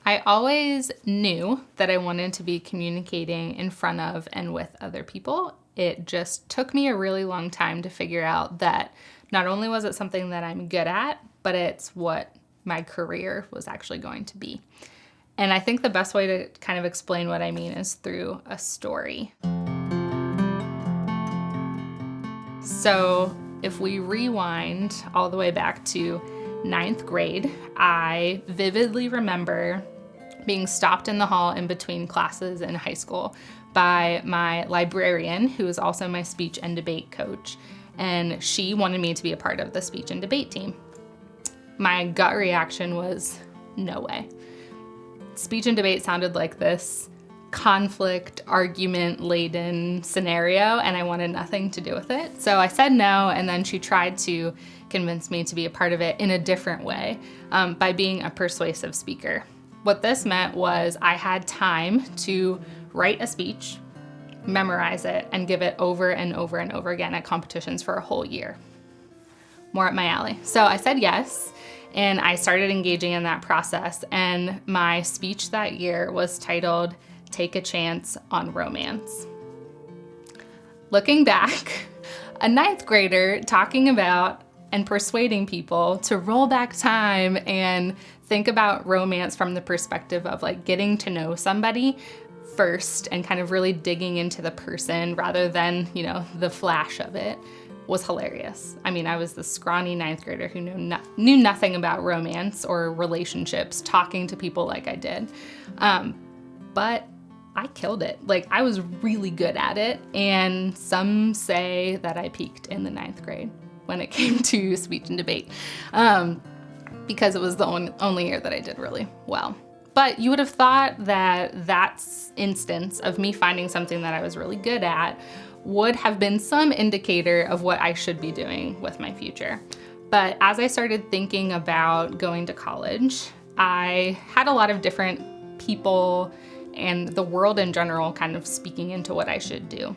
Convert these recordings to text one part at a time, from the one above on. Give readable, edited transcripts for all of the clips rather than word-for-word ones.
I always knew that I wanted to be communicating in front of and with other people. It just took me a really long time to figure out that not only was it something that I'm good at, but it's what my career was actually going to be. And I think the best way to kind of explain what I mean is through a story. So if we rewind all the way back to 9th grade, I vividly remember being stopped in the hall in between classes in high school by my librarian, who is also my speech and debate coach, and she wanted me to be a part of the speech and debate team. My gut reaction was, no way. Speech and debate sounded like this conflict, argument-laden scenario, and I wanted nothing to do with it. So I said no, and then she tried to convince me to be a part of it in a different way, by being a persuasive speaker. What this meant was I had time to write a speech, memorize it, and give it over and over and over again at competitions for a whole year. More up my alley. So I said yes, and I started engaging in that process, and my speech that year was titled, "Take a Chance on Romance." Looking back, a 9th grader talking about and persuading people to roll back time and think about romance from the perspective of like getting to know somebody first and kind of really digging into the person rather than, the flash of it was hilarious. I mean, I was the scrawny 9th grader who knew nothing about romance or relationships, talking to people like I did. But I killed it. Like, I was really good at it, and some say that I peaked in the 9th grade when it came to speech and debate, because it was the only year that I did really well. But you would have thought that that instance of me finding something that I was really good at would have been some indicator of what I should be doing with my future. But as I started thinking about going to college, I had a lot of different people and the world in general kind of speaking into what I should do.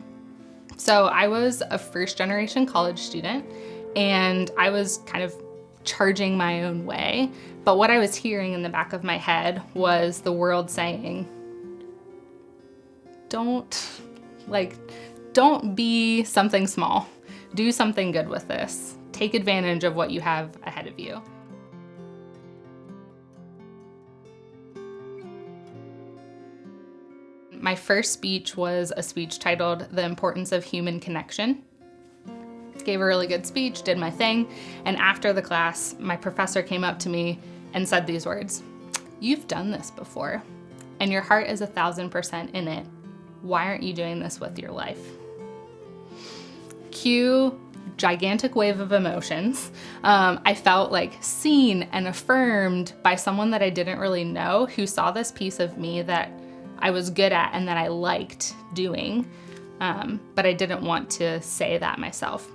So I was a first-generation college student, and I was kind of charging my own way. But what I was hearing in the back of my head was the world saying, don't be something small. Do something good with this. Take advantage of what you have ahead of you. My first speech was a speech titled "The Importance of Human Connection." Gave a really good speech, did my thing, and after the class, my professor came up to me and said these words: "You've done this before, and your heart is 1,000% in it. Why aren't you doing this with your life?" Cue gigantic wave of emotions. I felt like seen and affirmed by someone that I didn't really know, who saw this piece of me that I was good at and that I liked doing, but I didn't want to say that myself.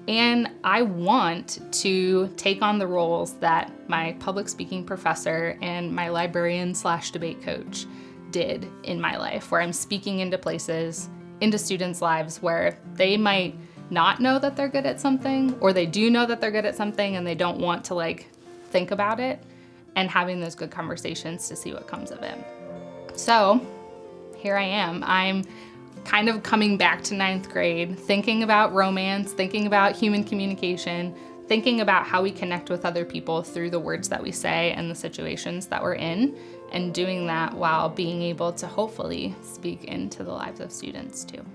And I want to take on the roles that my public speaking professor and my librarian/debate coach did in my life, where I'm speaking into places, into students' lives where they might not know that they're good at something, or they do know that they're good at something and they don't want to think about it, and having those good conversations to see what comes of it. So here I am. I'm kind of coming back to 9th grade, thinking about romance, thinking about human communication, thinking about how we connect with other people through the words that we say and the situations that we're in, and doing that while being able to hopefully speak into the lives of students too.